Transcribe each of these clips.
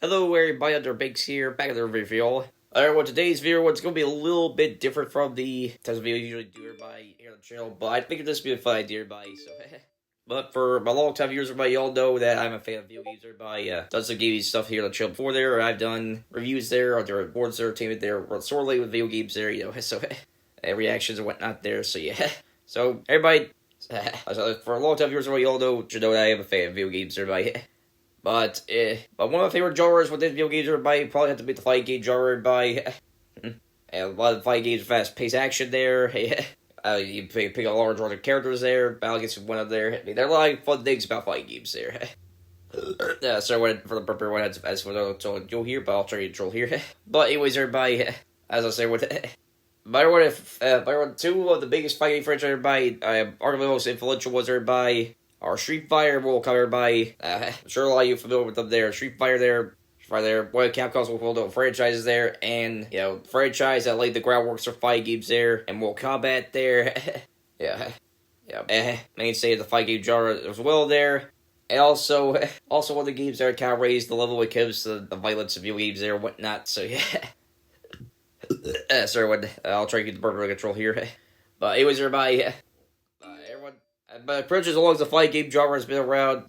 Hello everybody, Under Banks here, back at the review. Alright, today's video is going to be a little bit different from the types of videos you usually do everybody here on the channel, but I figured this would be a fun idea, everybody, so But for my long-time viewers, everybody, y'all know that I'm a fan of video games, everybody. Done some gaming stuff here on the channel before there. I've done reviews there, other boards entertainment there, run sorely with video games there, so reactions and whatnot there, so yeah. So, everybody, for a long-time viewers, everybody, y'all know, should know that I am a fan of video games, everybody. But one of my favorite genres within video games, everybody, probably have to be the fighting game genre, everybody. And a lot of fighting games, fast-paced action there. You pick a large order of characters there. Battle gets one of there. I mean, there are a lot of fun things about fighting games there. So for the purpose one, as for the you'll hear, but I'll try to control here. But anyways, everybody, as I say, two of the biggest fighting franchises, everybody, arguably the most influential ones, everybody, are Street Fighter, Mortal Kombat, everybody. I'm sure a lot of you are familiar with them there. Street Fighter there, one of Capcom's most well-known franchises there, and, franchise that laid the groundwork for fighting games there, and Mortal Kombat there. Mainstay of the fighting game genre as well there. And also one of the games that kind of raised the level when it comes to the violence of video games there and whatnot, so yeah. I'll try to get the burger under control here. But anyways, everybody, but pretty much as long as the fighting game genre has been around,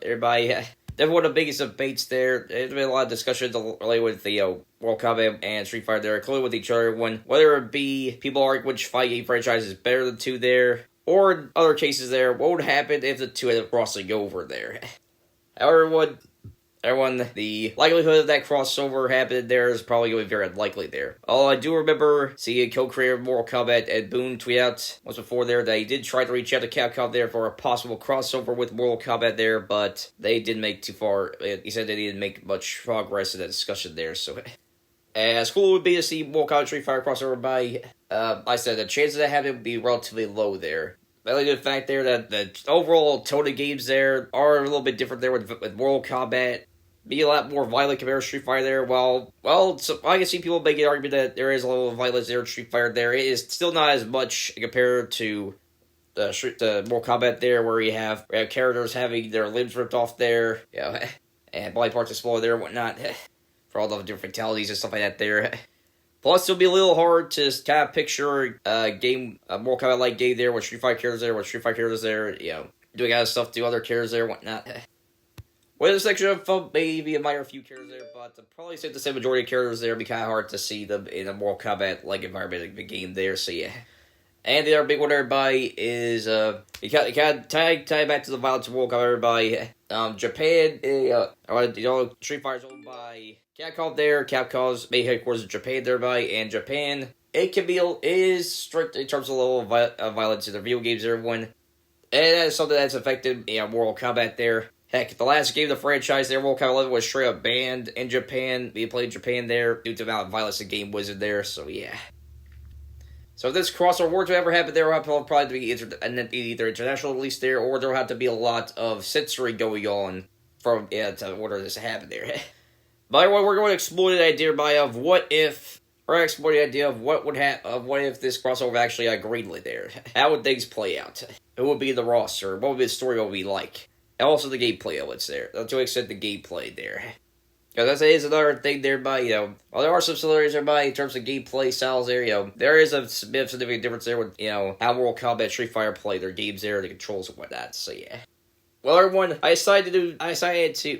everybody, definitely one of the biggest debates there. There's been a lot of discussions related with the Mortal Kombat and Street Fighter there, including with each other, whether it be people argue which fighting game franchise is better than two there, or in other cases there, what would happen if the two ended up crossing over there. However, everyone, the likelihood of that crossover happening there is probably going to be very unlikely there. Although I do remember seeing co-creator of Mortal Kombat Ed Boon tweet out once before there that he did try to reach out to Capcom there for a possible crossover with Mortal Kombat there, but they didn't make too far. He said they didn't make much progress in that discussion there, so as cool it would be to see Mortal Kombat Street Fighter crossover by, I said the chances of that happening would be relatively low there. Mainly the fact there that the overall tone of games there are a little bit different there with Mortal Kombat. Be a lot more violent compared to Street Fighter there. So I can see people making an argument that there is a little violence there in Street Fighter there. It is still not as much compared to the Mortal Kombat there, where you have characters having their limbs ripped off there, and body parts exploded there and whatnot, for all the different fatalities and stuff like that there. Plus, it'll be a little hard to kind of picture a Mortal Kombat-like game there with Street Fighter characters there, doing other stuff to other characters there and whatnot. With a section of fun, maybe a minor few characters there, but probably safe to say majority of characters there, it'd be kind of hard to see them in a Mortal Kombat-like environment in the game there, so yeah. And the other big one, everybody, is, you kind of tie back to the violence of Mortal Kombat, everybody. Japan, Street Fighter's owned by Capcom there. Capcom's main headquarters in Japan there, everybody, and Japan, is strict in terms of the level of violence in their video games there, everyone. And that's something that's affected, Mortal Kombat there. Heck, the last game of the franchise there, Mortal Kombat 11, was straight up banned in Japan. Being played in Japan there due to the amount of violence the game was in there, so yeah. So if this crossover were to ever happen there, will probably be either international release there, or there will have to be a lot of censoring going on to order this to happen there. By the way, we're going to explore the idea of what if this crossover actually got greenlit there. How would things play out? Who would be the roster? What would the story be like? And also the gameplay elements there. To extent the gameplay there. Because that is another thing there, while there are some similarities there, in terms of gameplay styles there, there is a bit of significant difference there with, how Mortal Kombat Street Fighter play their games there, the controls and whatnot, so yeah. Well, everyone, I decided to,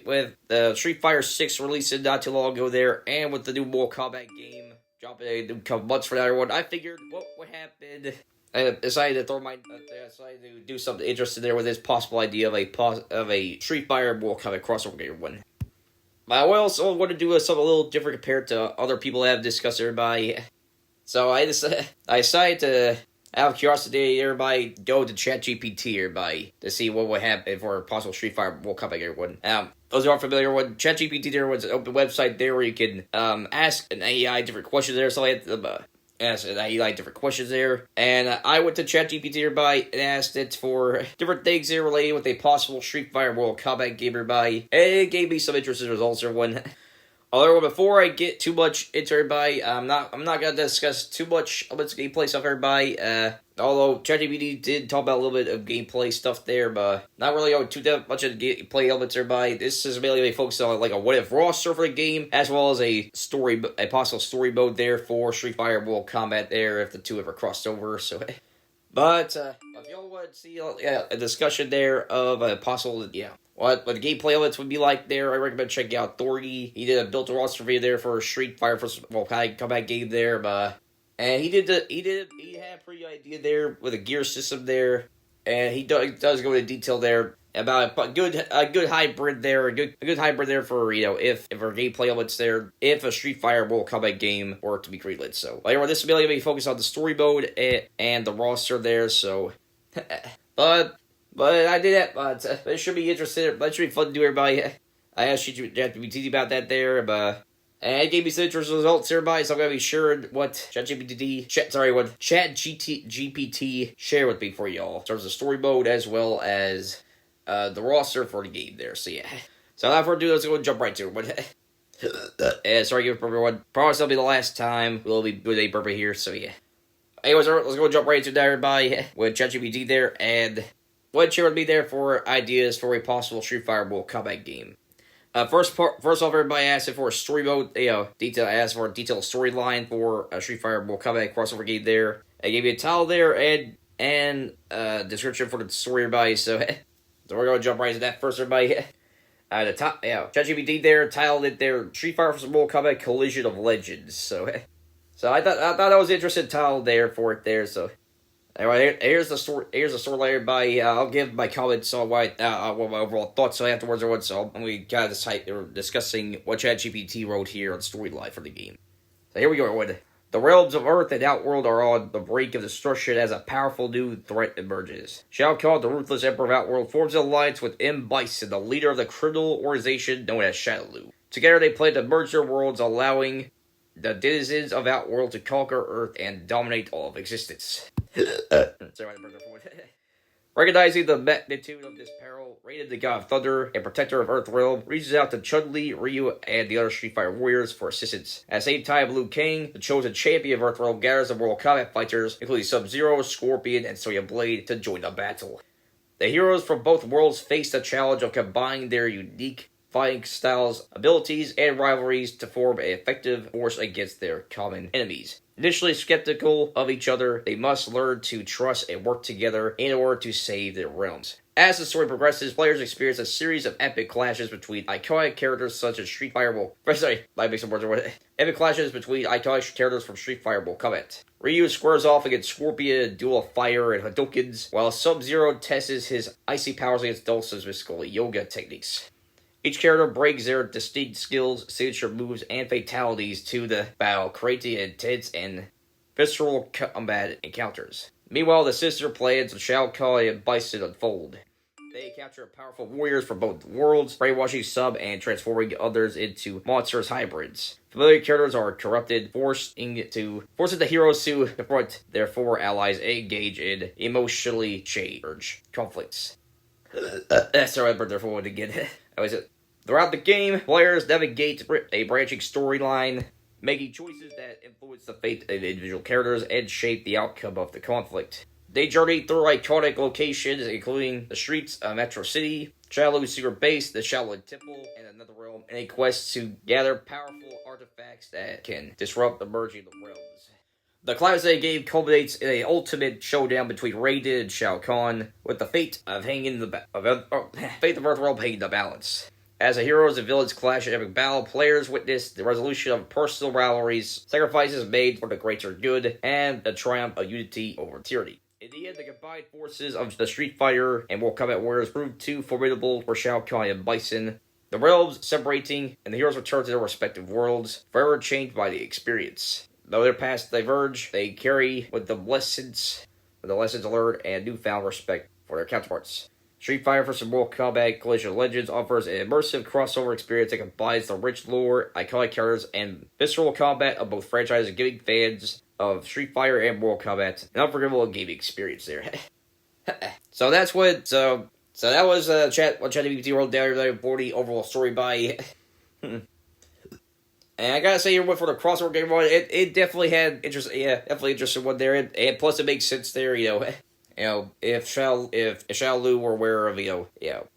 with the Street Fighter 6 releasing not too long ago there, and with the new Mortal Kombat game dropping a couple months from now, everyone, I figured what would happen. I decided to do something interesting there with this possible idea of a Street Fighter Mortal Kombat crossover game one. But I also want to do something a little different compared to other people that have discussed everybody. So I decided to, out of curiosity, everybody go to ChatGPT everybody to see what would happen for a possible Street Fighter Mortal Kombat game one. Those who aren't familiar with ChatGPT, there was an open website there where you can ask an AI different questions there. So I had different questions there, and I went to ChatGPT everybody and asked it for different things there related with a possible Street Fighter Mortal Kombat game everybody, and it gave me some interesting results everyone. Although before I get too much into everybody, I'm not gonna discuss too much of its gameplay stuff, everybody. Although ChatGPT did talk about a little bit of gameplay stuff there, but not really too much of the gameplay elements, everybody. This is mainly focused on like a what if roster for the game, as well as a possible story mode there for Street Fighter World Kombat there if the two ever crossed over. So. But if y'all want to see a discussion there of a possible, what the gameplay elements would be like there, I recommend checking out Authority. He did a built roster video there for Street Fighter Combat game there, and he had a pretty idea there with a gear system there, and he does go into detail there about a good hybrid there, a good hybrid there for if our gameplay elements there, if a Street Fighter World Kombat game were to be greenlit. So anyway, this will be focused on the story mode and the roster there. So, but I did that. But it should be interesting. That should be fun to do, everybody. I asked you to be teasing about that there, but. And it gave me some interesting results, everybody, so I'm going to be sure what ChatGPT share with me for y'all in terms of story mode as well as the roster for the game there. So, yeah. So, without further ado, let's go and jump right to it. Sorry, give everyone. Promise that'll be the last time we'll be doing a burpee here, so yeah. Anyways, let's go and jump right into that, everybody, with ChatGPT there, and what share with me there for ideas for a possible Street Fighter World Kombat game. First off, everybody asked for a story mode, asked for a detailed storyline for a Street Fighter World Kombat crossover game there. I gave you a title there and description for the story, everybody. So we're gonna jump right into that first, everybody. The top, ChatGPT there titled it there Street Fighter vs. World Kombat Collision of Legends. So I thought that was an interesting title there for it there. So. Anyway, here's the story. Here's the story, everybody. I'll give my comments on what my overall thoughts afterwards. So we got this type. We're discussing what ChatGPT wrote here on storyline for the game. So here we go. When the realms of Earth and Outworld are on the brink of destruction as a powerful new threat emerges. Shao Kahn, the ruthless emperor of Outworld, forms an alliance with M. Bison, the leader of the criminal organization known as Shadowloo. Together, they plan to merge their worlds, allowing the denizens of Outworld to conquer Earth and dominate all of existence. Recognizing the magnitude of this peril, Raiden, the god of thunder and protector of Earth Realm, reaches out to Chun-Li, Ryu, and the other Street Fighter warriors for assistance. At the same time, Liu Kang, the chosen champion of Earth Realm, gathers the World Kombat fighters, including Sub-Zero, Scorpion, and Sonya Blade, to join the battle. The heroes from both worlds face the challenge of combining their unique fighting styles, abilities, and rivalries to form an effective force against their common enemies. Initially skeptical of each other, they must learn to trust and work together in order to save their realms. As the story progresses, players experience a series of epic clashes between iconic characters such as Street Fighter Epic clashes between iconic characters from Street Fighter World Kombat. Ryu squares off against Scorpion in a duel of fire and Hadoukens, while Sub-Zero tests his icy powers against Dulce's mystical yoga techniques. Each character brings their distinct skills, signature moves, and fatalities to the battle, creating intense and visceral combat encounters. Meanwhile, the sister plans of Shao Kahn and Bison unfold. They capture powerful warriors from both worlds, brainwashing some and transforming others into monstrous hybrids. Familiar characters are corrupted, forcing the heroes to confront their former allies and engage in emotionally charged conflicts. Sorry, I burned their forward again. Throughout the game, players navigate a branching storyline, making choices that influence the fate of individual characters and shape the outcome of the conflict. They journey through iconic locations, including the streets of Metro City, Shadowloo's secret base, the Shaolin Temple, and another realm, in a quest to gather powerful artifacts that can disrupt the merging of the realms. The climax of the game culminates in an ultimate showdown between Raiden and Shao Kahn, with the fate of Earthrealm hanging in the balance. As the heroes and villains clash in epic battle, players witness the resolution of personal rivalries, sacrifices made for the greater good, and the triumph of unity over tyranny. In the end, the combined forces of the Street Fighter and World Kombat warriors proved too formidable for Shao Kahn and Bison. The realms separating, and the heroes return to their respective worlds, forever changed by the experience. Though their paths diverge, they carry with the lessons learned and newfound respect for their counterparts. Street Fighter vs. World Kombat Collision of Legends offers an immersive crossover experience that combines the rich lore, iconic characters, and visceral combat of both franchises, giving fans of Street Fighter and World Kombat an unforgettable gaming experience there. So that was ChatGPT wrote down the overall story by And I gotta say, you went for the crossover game one. It definitely had interest. Yeah, definitely interesting one there. And plus, it makes sense there. If Shao Lu were aware of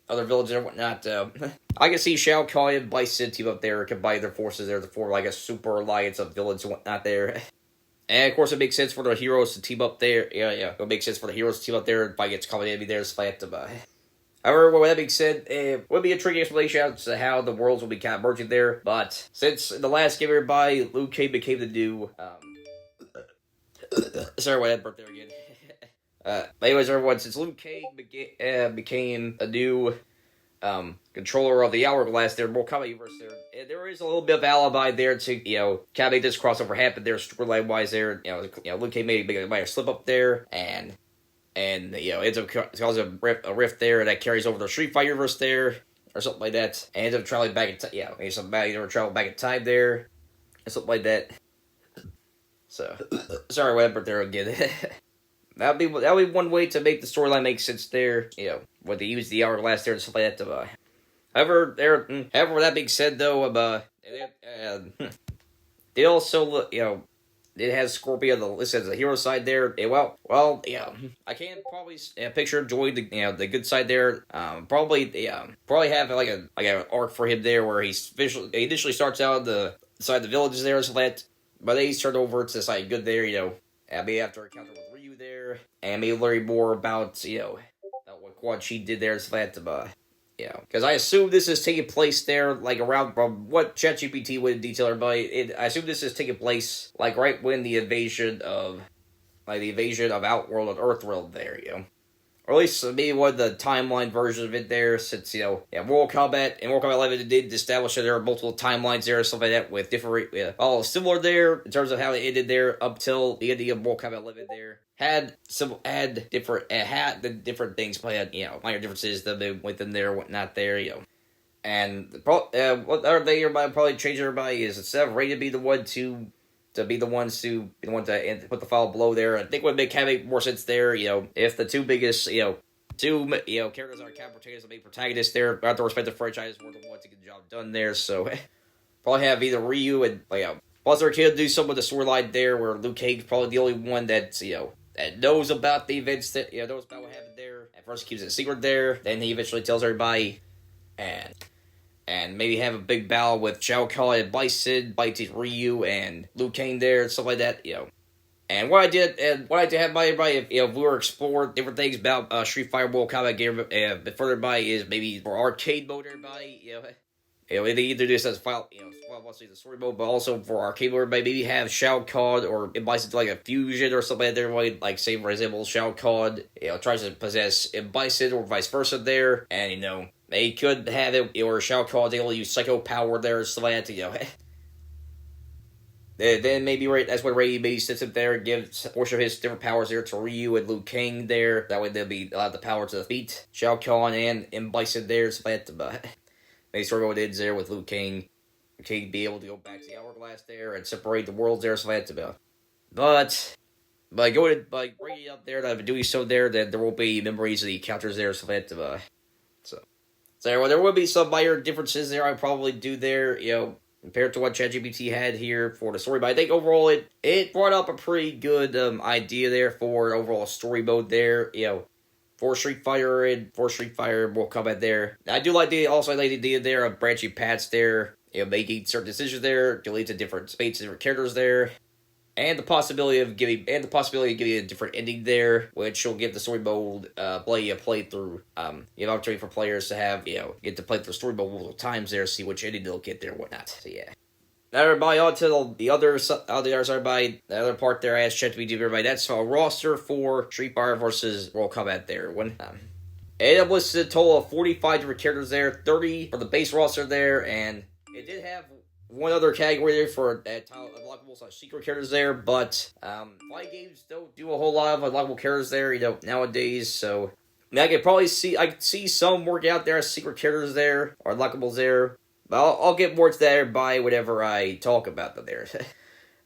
other villages and whatnot, I can see Shao Kahn and Bison team up there, combine their forces there to form like a super alliance of villains and whatnot there. And of course, it makes sense for the heroes to team up there. Yeah. It makes sense for the heroes to team up there and fight against common enemy there. So I have to. However, with that being said, it would be a tricky explanation as to how the worlds will be kind of merging there. But since in the last game, everybody, Liu Kang became the new. Sorry, what I burped there again. But anyways, everyone, since Liu Kang became a new controller of the Hourglass there, more Kombat universe there is a little bit of alibi there to kind of make this crossover happen there, storyline wise there. Liu Kang might a slip up there and ends up causing a rift there that carries over the Street Fighter universe there or something like that. And ends up traveling back in time. Maybe somebody travel back in time there or something like that. So sorry, whatever there again. That'll be one way to make the storyline make sense there. When they use the Hourglass there and stuff like that. However, with that being said, though, they also it has Scorpio the list as the hero side there. I can probably picture join the good side there. Probably have like an arc for him there where he initially starts out the side of the villages there and stuff like that, but then he's turned over to the side good there. Maybe after a encounter with Ryu there, and maybe learn more about what Quan Chi did there and stuff like that. Because I assume this is taking place there, like around from what ChatGPT would detail everybody. I assume this is taking place like right when the invasion of Outworld and Earthrealm there, or at least maybe one of the timeline version of it there. Since Mortal Kombat 11 did establish that there are multiple timelines there, stuff like that with different, all similar there in terms of how it ended there up till the ending of Mortal Kombat 11 there. Had the different things played, minor differences that within there, whatnot there, And what other thing everybody probably change everybody is instead of Ray to be the one to put the file below there, I think would make more sense there, if the two biggest, characters are cap protagonists and main protagonists there, out the respective franchises were the ones to get the job done there, so probably have either Ryu and, plus there could do some of the storyline there where Liu Kang's probably the only one that's, that knows about the events that, knows about what happened there. At first he keeps it a secret there, then he eventually tells everybody, and maybe have a big battle with Shao Kahn and Bison, Ryu, and Liu Kang there, and stuff like that, And what I did have by everybody, if we were exploring different things about Street Fighter Mortal Kombat game, but for everybody is maybe for arcade mode, everybody, they either do this as mostly the story mode, but also for arcade mode, maybe have Shao Kahn or Bison like a fusion or something like that. Everybody, like, say, for example, Shao Kahn, tries to possess Bison or vice versa there, and, they could have it, or Shao Kahn, they will use psycho power there and stuff like that, Then maybe that's when Ray maybe sits up there and gives a portion of his different powers there to Ryu and Liu Kang there. That way they'll be allowed the power to defeat Shao Kahn and Bison there, stuff like that, maybe story mode ends there with Liu Kang. Kang be able to go back to the Hourglass there and separate the worlds there, so that's about. But by bringing it up there, that doing so there, then there won't be memories of the encounters there, so that's So there will be some minor differences there. I probably do there, compared to what ChatGPT had here for the story. But I think overall it brought up a pretty good idea there for overall story mode there, for Street Fighter Mortal Kombat there. I do like the idea there of branching paths there, making certain decisions there to lead to different fates, different characters there, and the possibility of giving a different ending there, which will give the story mode playthrough. Opportunity for players to have get to play through story mode multiple times there, see which ending they'll get there, and whatnot. So yeah. Now everybody, on to the other part there. I asked ChatGPT everybody. That's a roster for Street Fighter versus Mortal Kombat there. It listed a total of 45 different characters there, 30 for the base roster there, and it did have one other category there for unlockable secret characters there, but fighting games don't do a whole lot of unlockable characters there, nowadays. So I could see some work out there as secret characters there or unlockables there. But I'll get more to that by whenever I talk about them there.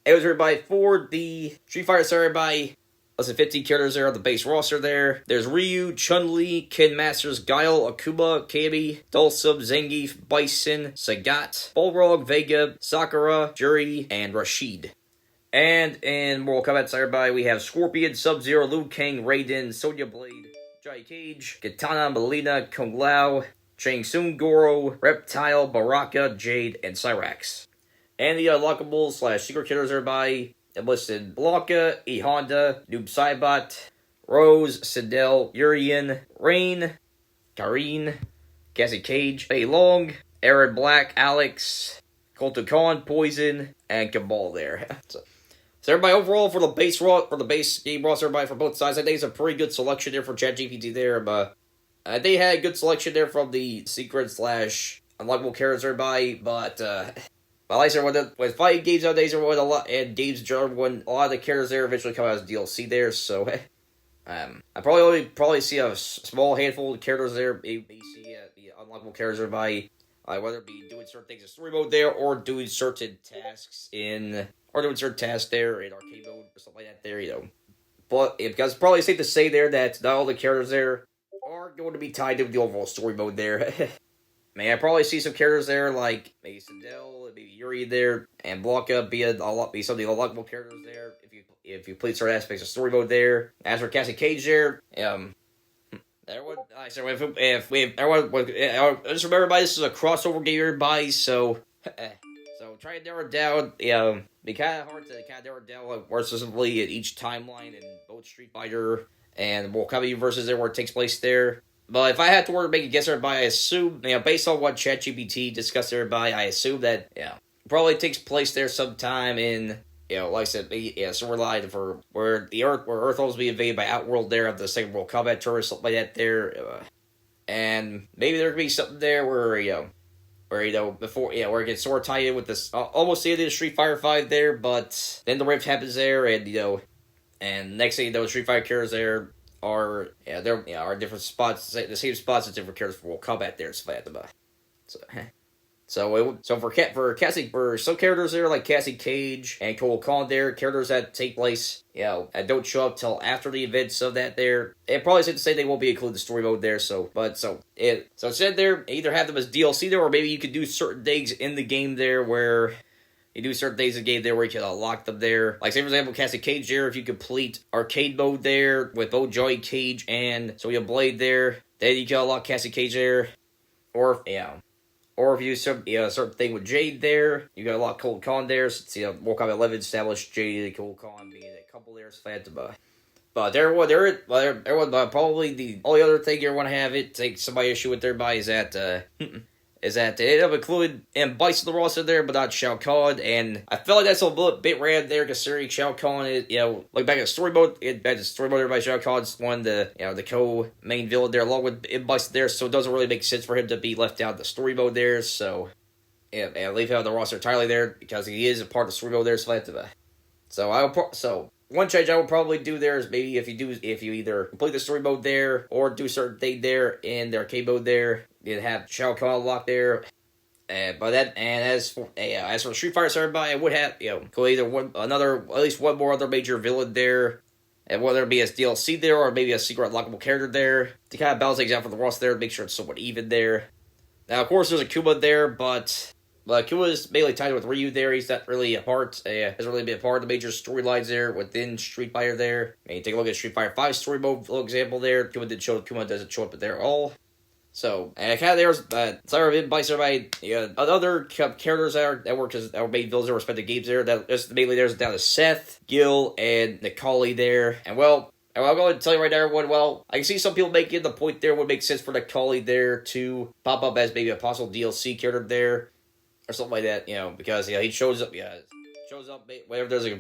It was everybody for the Street Fighter, sorry, everybody. less than 15 characters there on the base roster there. There's Ryu, Chun-Li, Ken Masters, Guile, Akuma, Kami, Dulcim, Zangief, Bison, Sagat, Balrog, Vega, Sakura, Juri, and Rashid. And in Mortal Kombat, everybody, we have Scorpion, Sub-Zero, Liu Kang, Raiden, Sonya Blade, Johnny Cage, Katana, Melina, Kung Lao, Shang Tsung, Goro, Reptile, Baraka, Jade, and Cyrax. And the unlockables / secret killers everybody enlisted Blanca, E Honda, Noob Saibot, Rose, Sindel, Urian, Rain, Karine, Cassie Cage, Fei Long, Aaron Black, Alex, Colton Khan, Poison, and Cabal there. So everybody, overall for the base game roster, everybody from both sides, I think it's a pretty good selection there for ChatGPT there. But they had a good selection there from the secret / unlockable characters, everybody. But like I said, with fighting games nowadays, everyone a lot and games in general, when a lot of the characters there eventually come out as DLC there. So I probably see a small handful of characters there. Maybe see the unlockable characters, everybody. Whether it be doing certain things in story mode there, or doing certain tasks there in arcade mode or something like that there, But because it's probably safe to say there that not all the characters there are going to be tied to the overall story mode there. Man, I probably see some characters there like maybe Sindel, maybe Yuri there, and Blanca be some of the unlockable characters there if you play certain aspects of story mode there. As for Cassie Cage there, everyone, just remember, everybody, this is a crossover game, everybody. So try to narrow it down. Be kind of hard to narrow it down more specifically at each timeline in both Street Fighter and Mortal Kombat versus there where it takes place there. But if I had to make a guess, everybody, I assume, based on what ChatGPT discussed, everybody, I assume that probably takes place there sometime in. Like I said, storyline for where Earth will be invaded by Outworld there of the Second World Combat Tour or something like that there, and maybe there could be something there where where it gets sort of tied in with this almost the end of Street Fighter V there, but then the rift happens there, and next thing you know, Street Fighter characters there are different spots, the same spots as different characters for World Combat there. So for some characters there like Cassie Cage and Cole Khan there, characters that take place, and don't show up till after the events of that there, it probably safe to say they won't be included in the story mode there. So instead there, either have them as DLC there, or maybe you could do certain things in the game there where you do certain things in the game there where you can unlock them there. Like say for example, Cassie Cage there, if you complete arcade mode there with both Johnny Cage and Sonya Blade there, then you can unlock Cassie Cage there, or if you do certain thing with Jade there, you got a lot of Cold Con there. Since Mortal Kombat 11 established Jade and Cold Con being a couple there, but everyone probably the only other thing you want to have it take somebody issue with their body is that they end up including Bison the roster there, but not Shao Kahn, and I feel like that's a little bit random there, considering Shao Kahn is, like back in story mode, everybody Shao Kahn's one of the co-main villain there, along with Bison there, so it doesn't really make sense for him to be left out of the story mode there, so, and leave him out of the roster entirely there, because he is a part of the story mode there, so one change I would probably do there is maybe if you either complete the story mode there, or do certain thing there in the arcade mode there, you'd have Shao Kahn locked there. As for Street Fighter, everybody, I would have at least one more other major villain there, and whether it be as DLC there or maybe a secret unlockable character there to kind of balance things out for the roster there, make sure it's somewhat even there. Now, of course, there's Akuma there, but Akuma is mainly tied with Ryu there. He's not really hasn't really been a part of the major storylines there within Street Fighter there. I mean, take a look at Street Fighter 5 story mode, for example there. Akuma doesn't show up there at all. So, and kind of there's, sorry, by somebody, other characters that were made villains in respective games there, mainly there's down to Seth, Gil, and Nikali there. And I'm going to tell you right now, everyone, I can see some people making the point there would make sense for Nikali there to pop up as maybe a possible DLC character there, or something like that, because, he shows up whenever there's a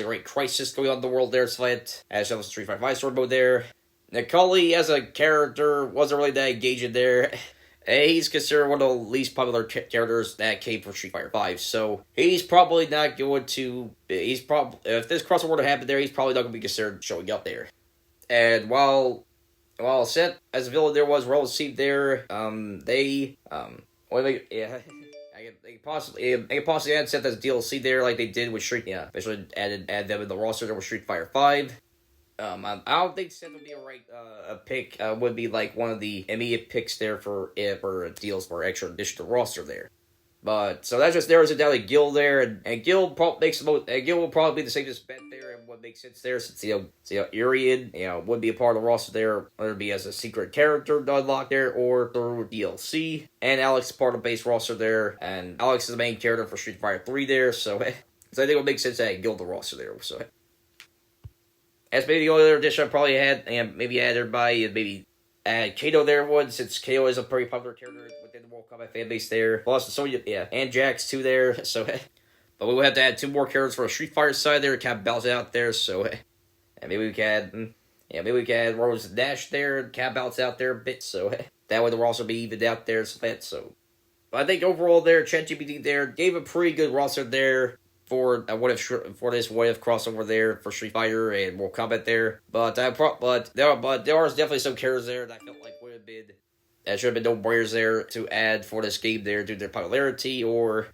great crisis going on in the world there, as well as Street Fighter 5 sword mode there. Nikali as a character wasn't really that engaging there. He's considered one of the least popular characters that came from Street Fighter V, so he's probably not going to. If this crossover were to happen there, he's probably not going to be considered showing up there. And while Seth as a villain there was well received there, they possibly add Seth as DLC there like they did with Street. Eventually add them in the roster there with Street Fighter V. I don't think Seth would be a right a pick. Would be like one of the immediate picks there for deals for extra additional roster there. But so that's just there is a down to Gil there, and Gil probably makes the most. Gil will probably be the safest bet there, and what makes sense there since Urian would be a part of the roster there, whether it be as a secret character to unlock there or through DLC. And Alex is part of the base roster there, and Alex is the main character for Street Fighter 3 there. So, so I think it would make sense to add Gil the roster there. So as maybe the only other addition I probably had, and maybe add everybody, and maybe add Kato there would, since Kato is a pretty popular character within the World Kombat fan base there. Plus, Sonya, and Jax too there. So, but we would have to add 2 more characters for a Street Fighter side there to kind of balance it out there. So, and maybe we can add Rose and Dash there and kind of balance out there a bit. So that way the roster be evened out there a bit. So, but I think overall there, ChatGPT there gave a pretty good roster there for this what if crossover there for Street Fighter and Mortal Kombat there, but there are definitely some characters there that I felt like would have been that should have been no brainers there to add for this game there due to their popularity or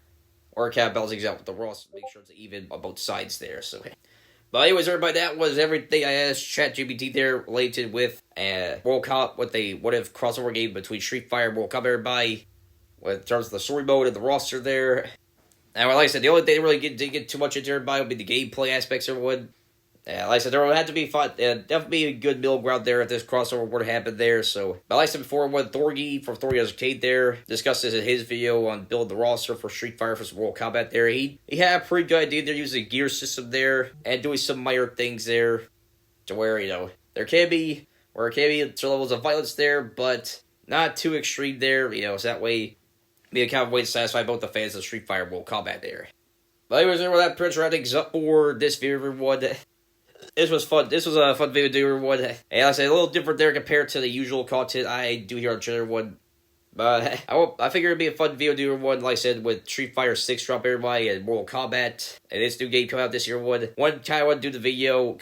kind of balancing out with the roster, make sure it's even on both sides there. So, but anyways, everybody, that was everything I asked ChatGPT there related with World Kombat with a what if crossover game between Street Fighter and Mortal Kombat. Everybody, in terms of the story mode and the roster there. And like I said, the only thing they really didn't get too much into everybody would be the gameplay aspects of it. Like I said, there would have to be fun, definitely a good middle ground there if this crossover were to happen there. So, but like I said before, when Thorgy from Thorgy Arcade there discussed this in his video on building the roster for Street Fighter vs. World Kombat there, he had a pretty good idea there using a gear system there and doing some minor things there to where, there can be some levels of violence there, but not too extreme there, so that way be a kind of way to satisfy both the fans of Street Fighter and World Kombat there. But anyways, that pretty much wraps things up for this video, everyone. This was fun. This was a fun video to do, everyone. And like I said, a little different there compared to the usual content I do here on the channel, everyone. But I figured it'd be a fun video to do, everyone. Like I said, with Street Fighter 6 drop, everybody, and Mortal Kombat, and this new game coming out this year, everyone. Kind of want to do the video,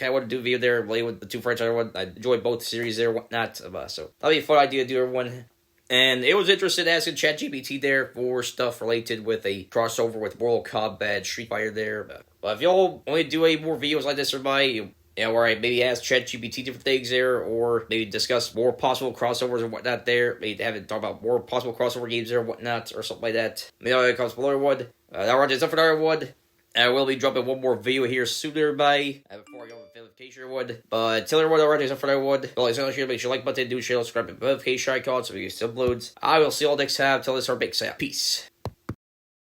there related with the 2 franchises, everyone. I enjoyed both series there, whatnot. So that'll be a fun idea to do, everyone. And it was interesting asking ChatGPT there for stuff related with a crossover with Mortal Kombat, Street Fighter there. But if y'all want to do any more videos like this, everybody, where I maybe ask ChatGPT different things there, or maybe discuss more possible crossovers and whatnot there, maybe have it talk about more possible crossover games there and whatnot, or something like that. Maybe I'll comments below, everyone. That wraps it up for everyone. And I will be dropping one more video here soon, everybody. Before I go with the notification, everyone. But tell everyone already, except for everyone. But like I said, make sure you like button, do share, subscribe, and notification icon so you get some uploads. I will see you all next time. Till this our big say. Peace.